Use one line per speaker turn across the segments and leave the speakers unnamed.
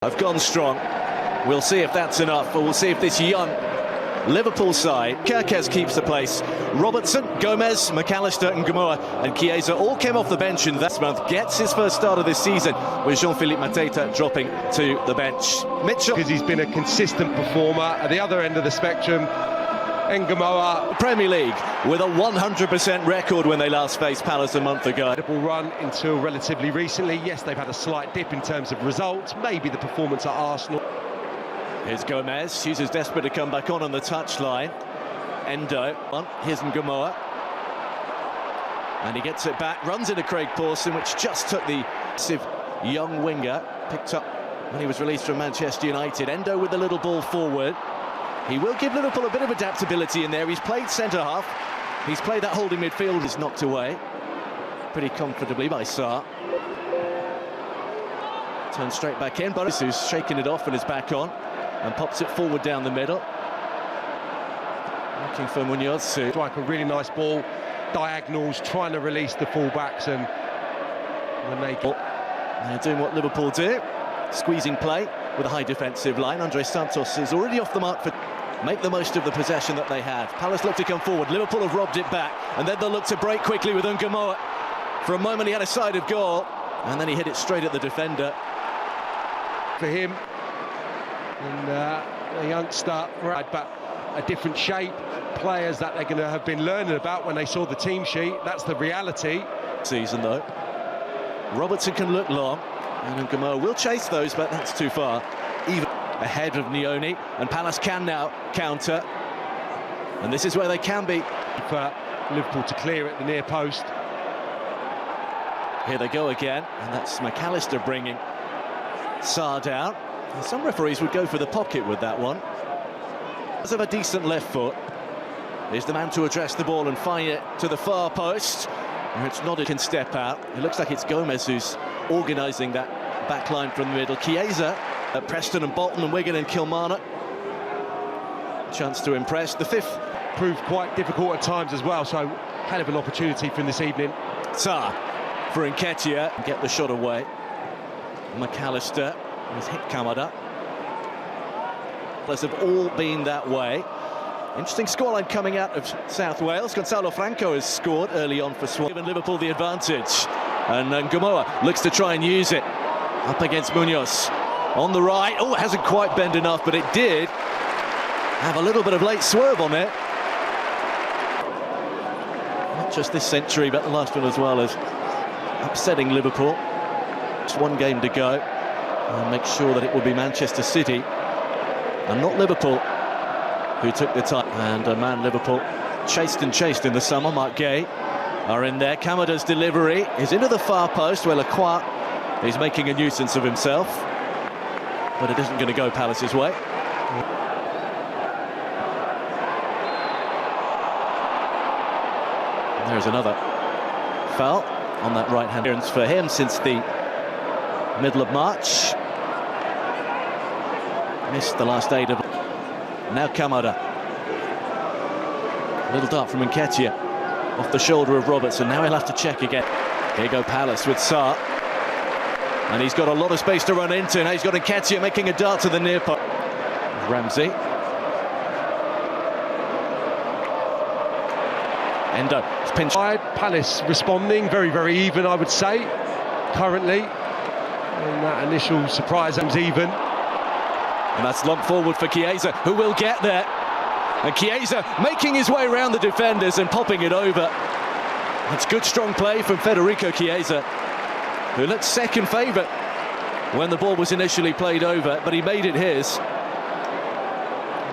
Have gone strong. We'll see if that's enough, but we'll see if this young Liverpool side, Kerkez keeps the place. Robertson, Gomez, McAllister and Gamoa and Chiesa all came off the bench in this month. Gets his first start of this season with Jean-Philippe Mateta dropping to the bench. Mitchell,
because he's been a consistent performer at the other end of the spectrum. And Gamoa,
Premier League with a 100% record when they last faced Palace a month ago.
Incredible run until relatively recently. Yes, they've had a slight dip in terms of results. Maybe the performance at Arsenal.
Here's Gomez. She's as desperate to come back on the touchline. Endo, here's Gamoa. And he gets it back, runs into Craig Pawson, which just took the massive young winger, picked up when he was released from Manchester United. Endo with the little ball forward. He will give Liverpool a bit of adaptability in there. He's played centre-half. He's played that holding midfield. He's knocked away pretty comfortably by Sarr. Turns straight back in. Boris, who's shaking it off and is back on, and pops it forward down the middle. Looking for Munoz to
strike a really nice ball. Diagonals, trying to release the fullbacks, and when
they're doing what Liverpool do. Squeezing play with a high defensive line. Andre Santos is already off the mark for make the most of the possession that they had. Palace look to come forward. Liverpool have robbed it back, and then they'll look to break quickly with Gamoa. For a moment he had a side of goal, and then he hit it straight at the defender.
For him, and a youngster, right, but a different shape. Players that they're going to have been learning about when they saw the team sheet. That's the reality.
Season though. Robertson can look long, and Gamoa will chase those, but that's too far. Even ahead of Nioni, and Palace can now counter. And this is where they can be.
For Liverpool to clear at the near post.
Here they go again, and that's McAllister bringing Sarr down. And some referees would go for the pocket with that one. Does have a decent left foot. Is the man to address the ball and fire it to the far post. Where it's not, it can step out. It looks like it's Gomez who's organising that back line from the middle. Chiesa at Preston and Bolton and Wigan and Kilmarnock. Chance to impress. The fifth
proved quite difficult at times as well, so hell of an opportunity for him this evening.
Sarr for Nketiah, get the shot away. McAllister has hit Kamada. Players have all been that way. Interesting scoreline coming out of South Wales. Gonzalo Franco has scored early on for Swan, giving Liverpool the advantage. And Gamoa looks to try and use it. Up against Munoz. On the right. Oh, it hasn't quite bent enough, but it did have a little bit of late swerve on it. Not just this century, but the last one as well, as upsetting Liverpool. Just one game to go. And make sure that it will be Manchester City and not Liverpool who took the time. And a man Liverpool chased in the summer. Mark Gay are in there. Kamada's delivery is into the far post where Lacroix is making a nuisance of himself, but it isn't going to go Palace's way. And there's another foul on that right hand clearance for him since the middle of March. Missed the last 8 of it. Now Kamada. A little dart from Nketiah off the shoulder of Robertson. Now he'll have to check again. Here go Palace with Sarr. And he's got a lot of space to run into. Now he's got Nketiah making a dart to the near post. Ramsey. Endo. Pinch.
Palace responding very, very even, I would say, currently. And that initial surprise was even.
And that's long forward for Chiesa, who will get there. And Chiesa making his way around the defenders and popping it over. That's good, strong play from Federico Chiesa, who looked second favourite when the ball was initially played over, but he made it his.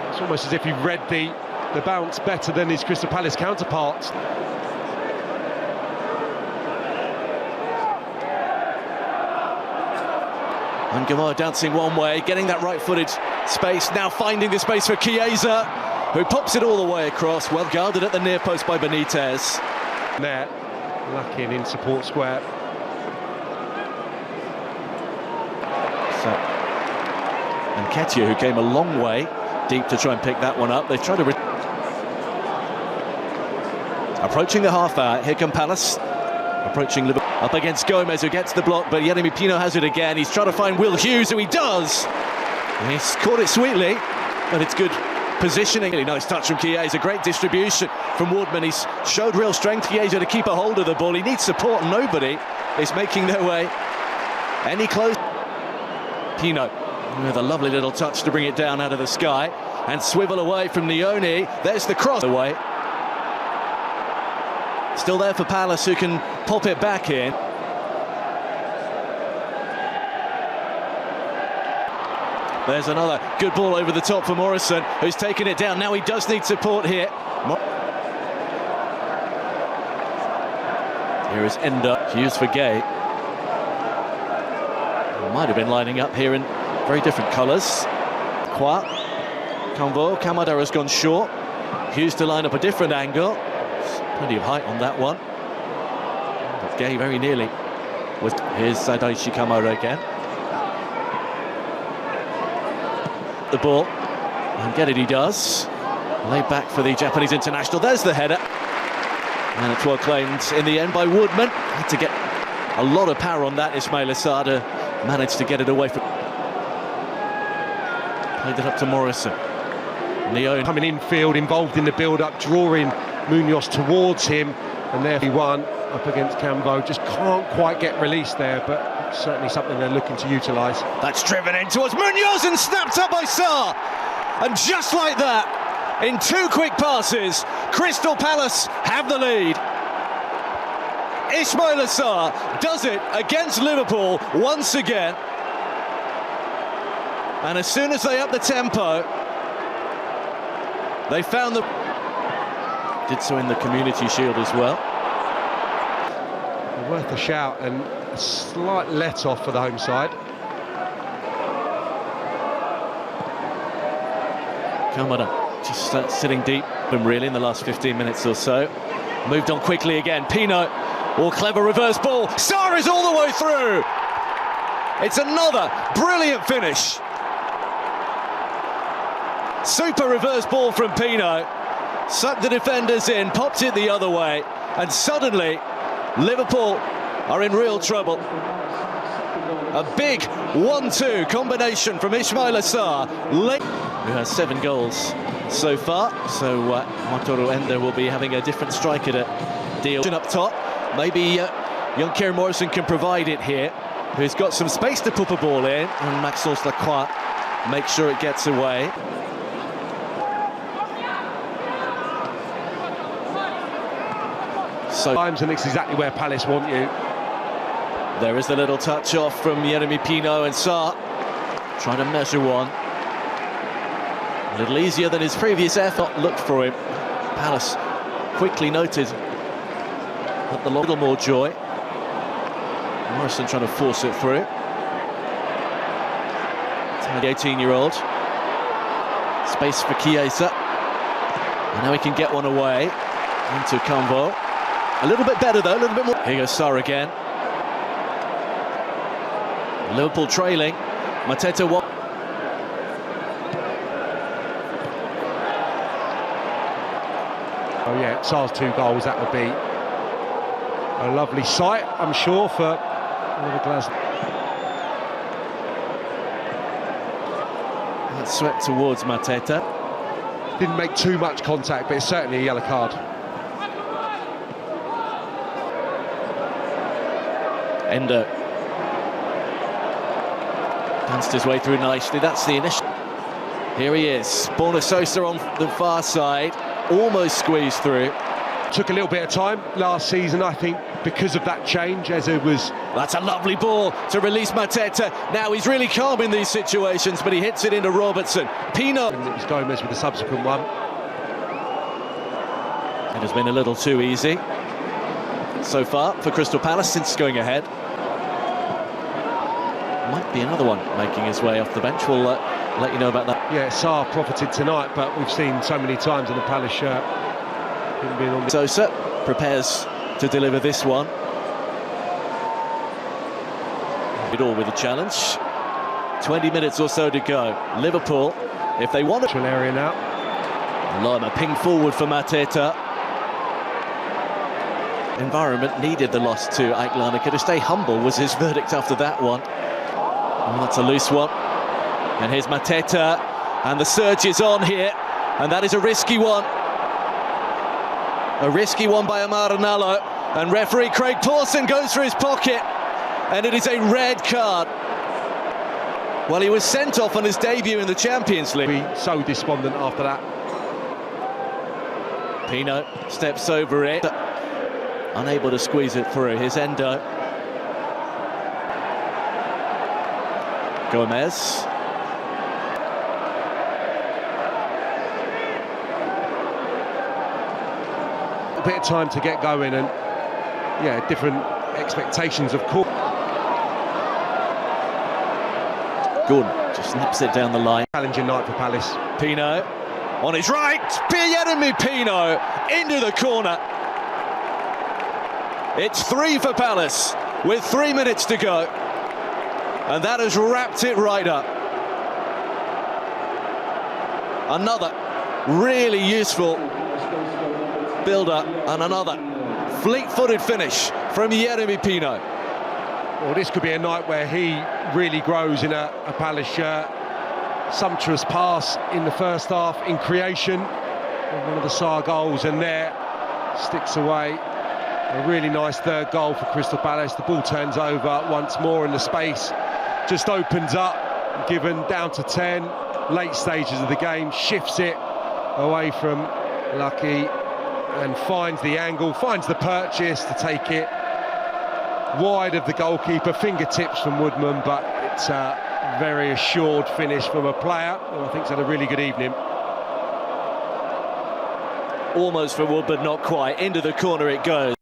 It's almost as if he read the bounce better than his Crystal Palace counterparts.
And Gamoa dancing one way, getting that right-footed space, now finding the space for Chiesa, who pops it all the way across, well guarded at the near post by Benitez.
There, lacking in support square.
So, and Nketiah, who came a long way deep to try and pick that one up. They've tried to... Approaching the half hour, here come Palace, approaching Liverpool. Up against Gomez, who gets the block, but Yeremy Pino has it again. He's trying to find Will Hughes, who he does. He's caught it sweetly, but it's good positioning. Really nice touch from Chiesa, great distribution from Woodman. He's showed real strength, Chiesa, to keep a hold of the ball. He needs support, and nobody is making their way any closer. Pino with a lovely little touch to bring it down out of the sky and swivel away from Leone. There's the cross away. Still there for Palace, who can pop it back in. There's another good ball over the top for Morrison, who's taken it down. Now he does need support here. Here is Endo. Hughes for Gay. Might have been lining up here in very different colours. Qua, Kamvo, Kamada has gone short. Hughes to line up a different angle. Plenty of height on that one. But Gay very nearly. Here's Sadaichi Kamara again. The ball, and get it he does. Laid back for the Japanese international. There's the header, and it's well claimed in the end by Woodman. Had to get a lot of power on that. Ismail Assad managed to get it away from. Played it up to Morrison. Leone
coming infield, involved in the build-up, drawing Munoz towards him, and there he won up against Cambo. Just can't quite get released there, but certainly something they're looking to utilise.
That's driven in towards Munoz and snapped up by Sarr. And just like that, in two quick passes, Crystal Palace have the lead. Ismail Sarr does it against Liverpool once again. And as soon as they up the tempo, they found the... Did so in the Community Shield as well.
Worth a shout, and a slight let-off for the home side.
Kamada just sitting deep really in the last 15 minutes or so. Moved on quickly again. Pino, clever reverse ball. Sarr is all the way through. It's another brilliant finish. Super reverse ball from Pino. Sucked the defenders in, popped it the other way, and suddenly Liverpool are in real trouble. A big 1-2 combination from Ismail Sarr, who has 7 goals so far. So Motoru Endo will be having a different striker to deal up top. Maybe young Kieran Morrison can provide it here, who's got some space to put a ball in, and Maxence Lacroix make sure it gets away.
Times, and it's exactly where Palace want you.
There is the little touch off from Yeremy Pino, and Sarr trying to measure one. A little easier than his previous effort. Looked for him. Palace quickly noted that a little more joy. Morrison trying to force it through. The 18-year-old. Space for Chiesa. And now he can get one away into Kamvo. A little bit better though, a little bit more. Here goes Sarr again. Liverpool trailing. Mateta Oh
yeah, Sarr's 2 goals, that would be a lovely sight, I'm sure, for Oliver Glasgow.
That's swept towards Mateta.
Didn't make too much contact, but it's certainly a yellow card.
Endo danced his way through nicely. That's the initial. Here he is. Borna Sosa on the far side, almost squeezed through.
Took a little bit of time last season, I think, because of that change, as it was.
That's a lovely ball to release Mateta. Now he's really calm in these situations, but he hits it into Robertson. Pino.
And it was Gomez with the subsequent one.
It has been a little too easy so far for Crystal Palace since going ahead. Might be another one making his way off the bench. We'll let you know about that.
Yeah, Sarr profited tonight, but we've seen so many times in the Palace shirt.
Sosa prepares to deliver this one. It all with a challenge. 20 minutes or so to go. Liverpool, if they want
to area now.
Lima ping forward for Mateta. environment needed the loss to Aiklan. Could have stayed humble was his verdict after that one. Oh, that's a loose one. And here's Mateta, and the surge is on here, and that is a risky one. A risky one by Amar Ranallo, and referee Craig Pawson goes for his pocket, and it is a red card. Well, he was sent off on his debut in the Champions League.
Be so despondent after that.
Pino steps over it, unable to squeeze it through. Here's Endo. Gomez.
A bit of time to get going, and yeah, different expectations of course.
Gordon just snaps it down the line.
Challenging night for Palace.
Pino on his right. Pierre-Emile Pino into the corner. It's 3 for Palace with 3 minutes to go, and that has wrapped it right up. Another really useful build-up and another fleet-footed finish from Yeremy Pino.
Well, this could be a night where he really grows in a Palace shirt. Sumptuous pass in the first half in creation. One of the Sarr goals, and there sticks away. A really nice third goal for Crystal Palace. The ball turns over once more, and the space just opens up. Given down to 10, late stages of the game, shifts it away from Lucky and finds the angle, finds the purchase to take it wide of the goalkeeper, fingertips from Woodman, but it's a very assured finish from a player who I think's had a really good evening.
Almost for Wood, but not quite. Into the corner it goes.